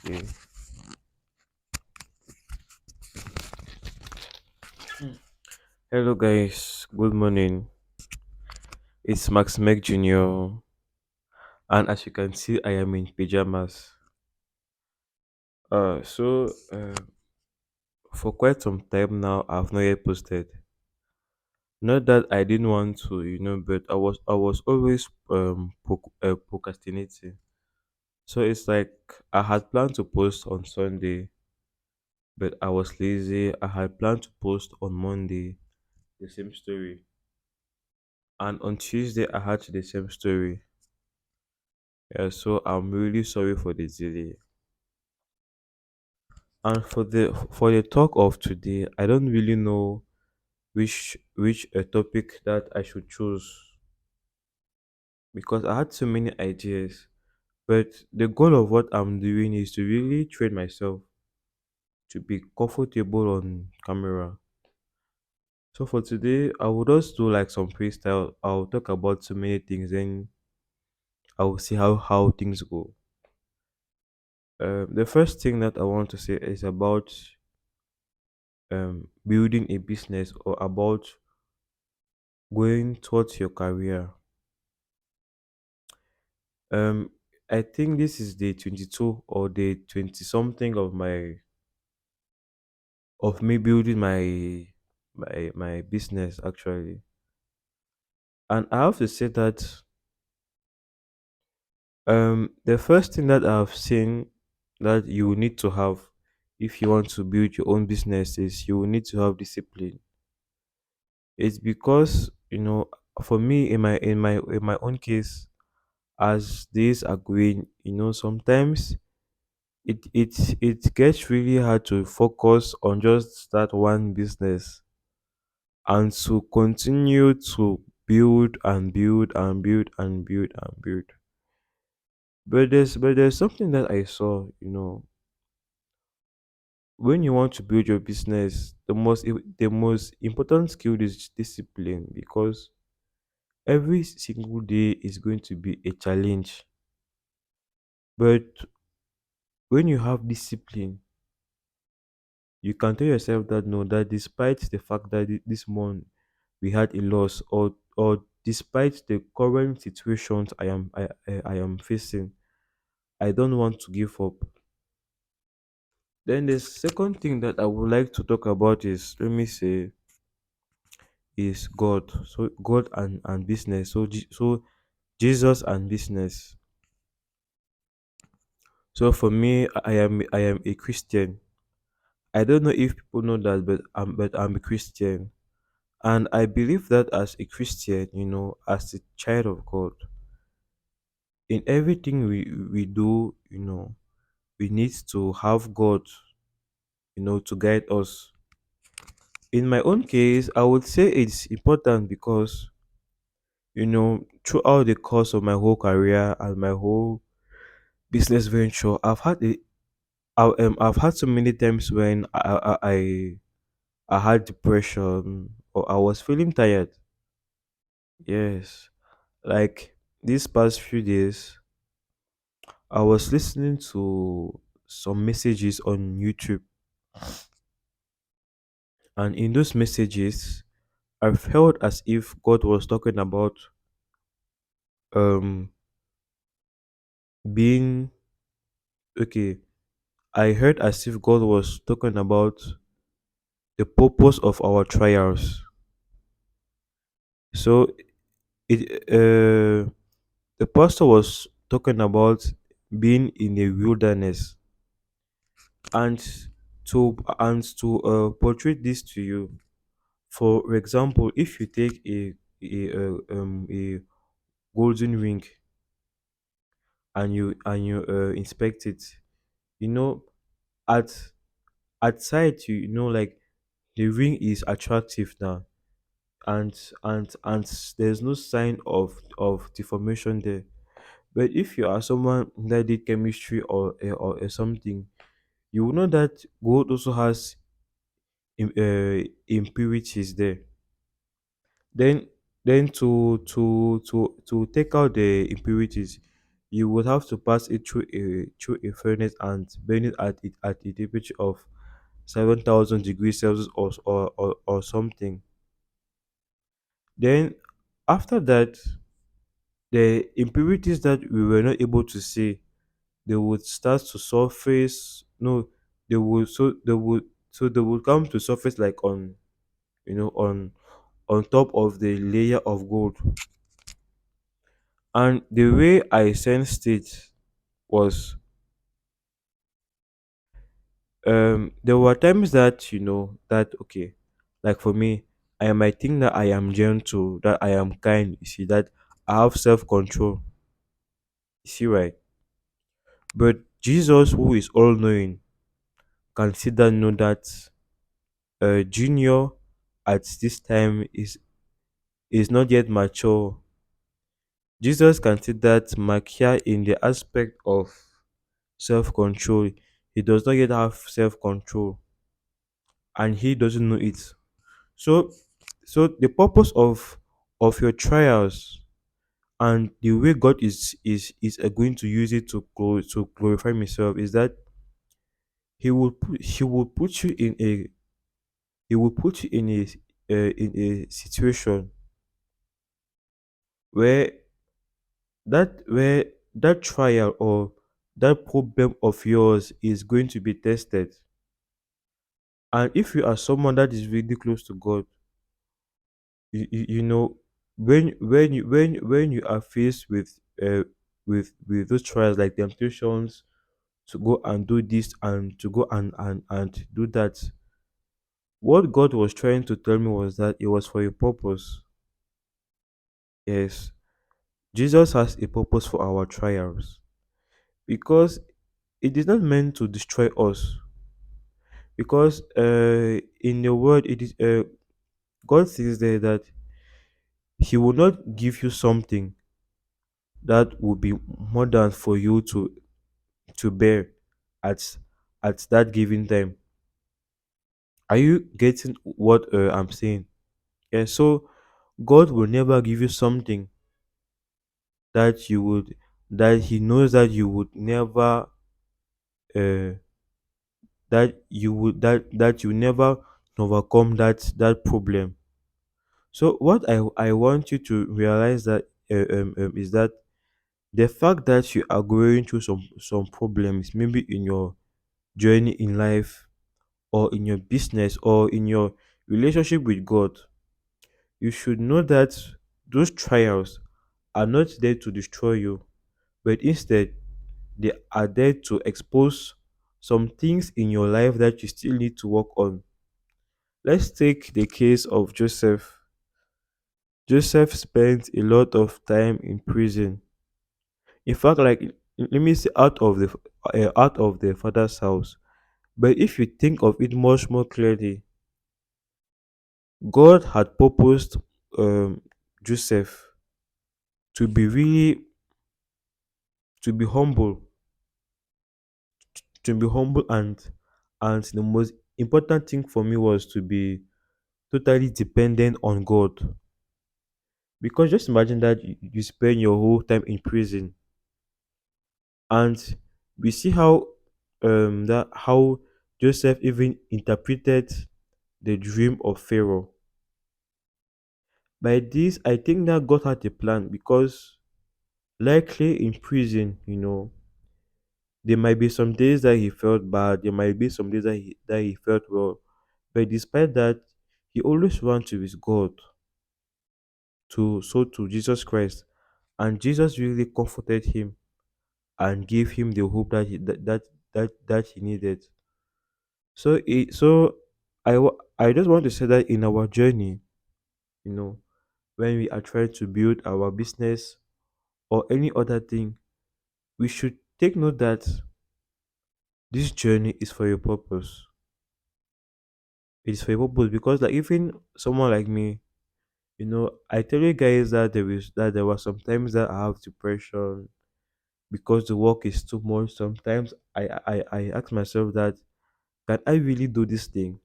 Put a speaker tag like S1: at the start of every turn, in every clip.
S1: Yeah. Hello, guys. Good morning. It's Max Meg Jr. And as you can see, I am in pajamas. For quite some time now, I've not yet posted. Not that I didn't want to, but I was always procrastinating. So it's like I had planned to post on Sunday, but I was lazy. I had planned to post on Monday, the same story, and on Tuesday I had the same story. Yeah, so I'm really sorry for the delay. And for the talk of today, I don't really know which a topic that I should choose because I had so many ideas. But the goal of what I'm doing is to really train myself to be comfortable on camera. So for today, I will just do like some freestyle. I'll talk about so many things, then I will see how things go. The first thing that I want to say is about building a business or about going towards your career. Um, I think this is the 22 or the 20 something of me building my business actually. And I have to say that the first thing that I've seen that you will need to have if you want to build your own business is you will need to have discipline. It's because, for me in my own case, as days are going, sometimes it gets really hard to focus on just that one business and to continue to build and build and build and build and build. But there's something that I saw, when you want to build your business, the most important skill is discipline because every single day is going to be a challenge. But when you have discipline, you can tell yourself that no, that despite the fact that this month we had a loss, or despite the current situations I am facing, I don't want to give up. Then the second thing that I would like to talk about is, let me say, is God. So God and business. So Jesus and business. So for me, I am a Christian. I don't know if people know that, but I'm a Christian. And I believe that as a Christian, as a child of God, in everything we do, we need to have God, to guide us. In my own case, I would say it's important because, throughout the course of my whole career and my whole business venture, I've had so many times when I had depression or I was feeling tired. Yes, like these past few days, I was listening to some messages on YouTube, and in those messages, I felt as if God was talking about um being okay. I heard as if God was talking about the purpose of our trials. So it the pastor was talking about being in a wilderness, and to portray this to you. For example, if you take a golden ring and you inspect it, you know at at sight, like the ring is attractive now, and there's no sign of deformation there. But if you are someone that did chemistry or something, you will know that gold also has impurities there. Then to take out the impurities, you would have to pass it through a furnace and burn it at a temperature of 7,000 degrees Celsius or something. Then after that, the impurities that we were not able to see, they would start to surface. No, they would come to surface like on, on top of the layer of gold. And the way I sensed it was, there were times that, that okay, like for me, I might think that I am gentle, that I am kind, you see, that I have self-control, you see, right? But Jesus, who is all-knowing, can see that, know that Junior at this time is not yet mature. Jesus can see that Makia in the aspect of self-control, he does not yet have self-control, and he doesn't know it. So, the purpose of your trials and the way God is going to use it to glorify Himself is that He will put you in a He will put you in a situation where where that trial or that problem of yours is going to be tested. And if you are someone that is really close to God, you know, when you are faced with those trials like temptations to go and do this and to go and do that, what God was trying to tell me was that it was for a purpose. Yes, Jesus has a purpose for our trials, because it is not meant to destroy us. Because in the word, it is God says there that He will not give you something that will be more than for you to bear at that given time. Are you getting what I'm saying? Yeah. So God will never give you something that you would that He knows that you would never uh that you never overcome that problem. So what I want you to realize that is that the fact that you are going through some problems, maybe in your journey in life or in your business or in your relationship with God, you should know that those trials are not there to destroy you, but instead they are there to expose some things in your life that you still need to work on. Let's take the case of Joseph. Joseph spent a lot of time in prison. In fact, like, let me say, out of the father's house. But if you think of it much more clearly, God had purposed um, Joseph to be really to be humble, and the most important thing for me was to be totally dependent on God. Because just imagine that you spend your whole time in prison, and we see how Joseph even interpreted the dream of Pharaoh. By this, I think that God had a plan, because likely in prison, there might be some days that he felt bad, there might be some days that he felt well, but despite that, he always ran to his God, to Jesus Christ, and Jesus really comforted him and gave him the hope that he needed. So I just want to say that in our journey, you know, when we are trying to build our business or any other thing, we should take note that this journey is for a purpose. It is for a purpose, because like even someone like me, I tell you guys that there were some times that I have depression because the work is too much. Sometimes I ask myself that, can I really do this thing?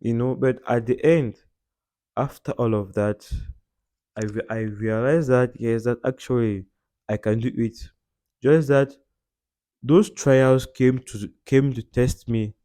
S1: But at the end, after all of that, I realized that yes, that actually I can do it. Just that those trials came to test me,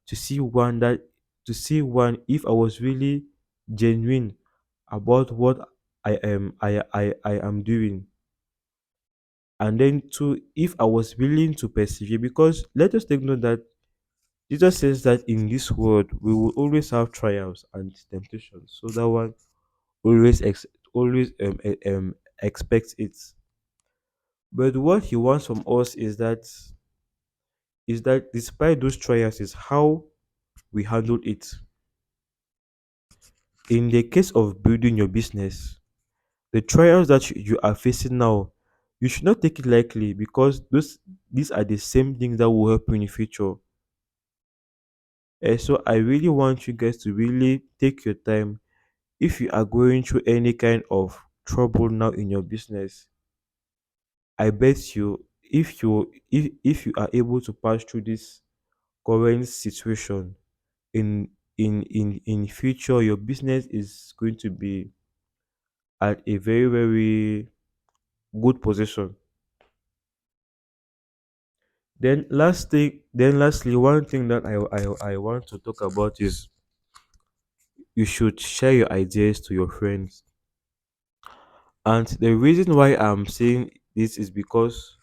S1: to see one that to see one if I was really genuine about what I am doing, and then two, if I was willing to persevere. Because let us take note that Jesus says that in this world we will always have trials and temptations. So that one always always expects it. But what he wants from us is that despite those trials is how we handle it. In the case of building your business, the trials that you are facing now, you should not take it lightly, because these are the same things that will help you in the future. So I really want you guys to really take your time. If you are going through any kind of trouble now in your business, I bet you, if you are able to pass through this current situation, in future your business is going to be at a very very good position. Lastly, one thing that I want to talk about is you should share your ideas to your friends. And the reason why I'm saying this is because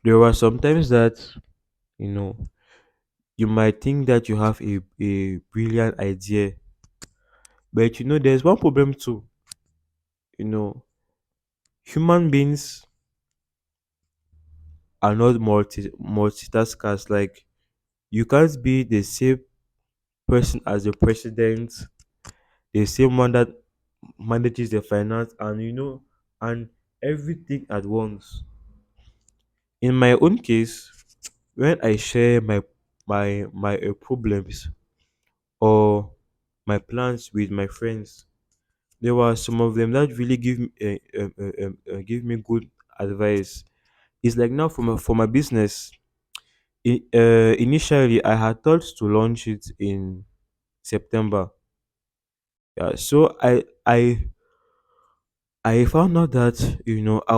S1: there are sometimes that, you know, you might think that you have a brilliant idea, but there's one problem too. You know, human beings are not multitaskers. Like, you can't be the same person as the president, the same one that manages the finance, and everything at once. In my own case, when I share my problems or my plans with my friends, there were some of them that really give me good advice. It's like now for my business. Initially, I had thought to launch it in September. Yeah, so I found out that I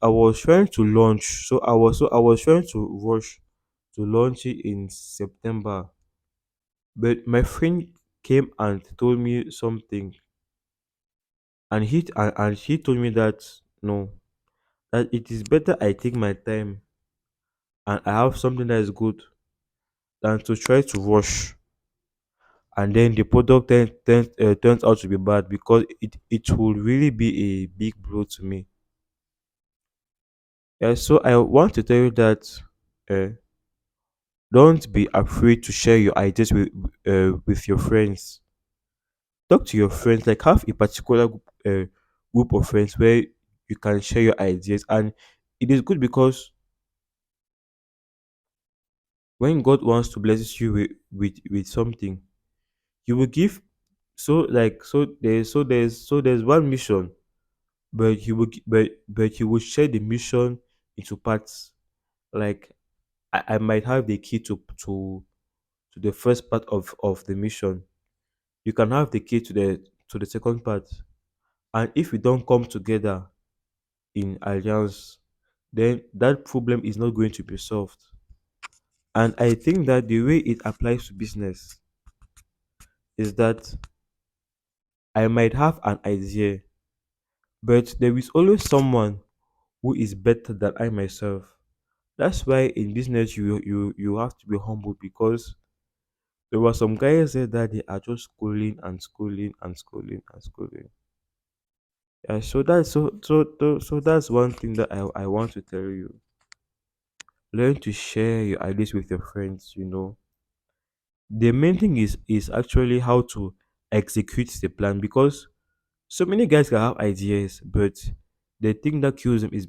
S1: was trying to launch. So I was trying to rush to launch it in September, but my friend came and told me something, and he told me that no, that it is better I take my time and I have something that is good than to try to rush, and then the product turns out to be bad, because it will really be a big blow to me. Yeah, so I want to tell you that uh, don't be afraid to share your ideas with your friends. Talk to your friends, like have a particular group of friends where you can share your ideas. And it is good because when God wants to bless you with something, you will give. So there's one mission, but he will share the mission into parts. Like, I might have the key to the first part of the mission. You can have the key to the second part. And if we don't come together in alliance, then that problem is not going to be solved. And I think that the way it applies to business is that I might have an idea, but there is always someone who is better than I myself. That's why in business you have to be humble, because there were some guys there that they are just schooling and schooling and schooling and schooling. Yeah, so that's one thing that I want to tell you. Learn to share your ideas with your friends. The main thing is actually how to execute the plan, because so many guys can have ideas, but the thing that kills them is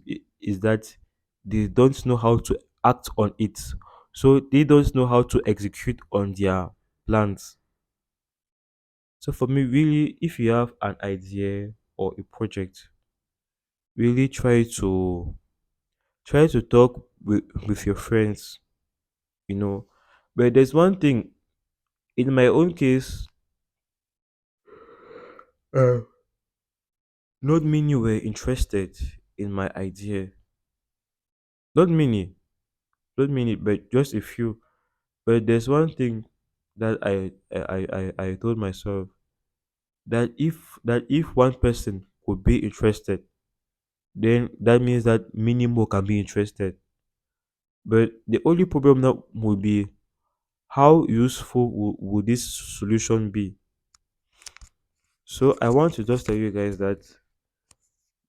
S1: that they don't know how to act on it. So they don't know how to execute on their plans. So for me, really, if you have an idea or a project, really try to talk with your friends, you know. But there's one thing, in my own case, uh, not many were interested. in my idea. Not many, not many, but just a few. But there's one thing that I told myself, that if one person could be interested, then that means that many more can be interested. But the only problem now would be, how useful would this solution be? So I want to just tell you guys that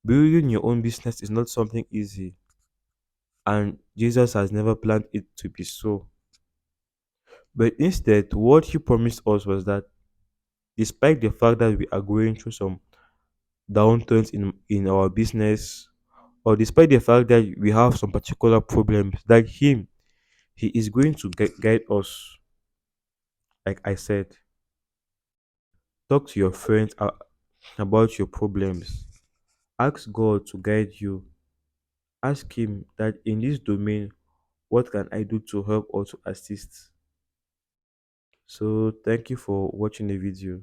S1: building your own business is not something easy, and Jesus has never planned it to be so. But instead, what he promised us was that despite the fact that we are going through some downturns in our business, or despite the fact that we have some particular problems, that he is going to guide us. Like I said, talk to your friends about your problems. Ask God to guide you. Ask him that in this domain, what can I do to help or to assist? So thank you for watching the video.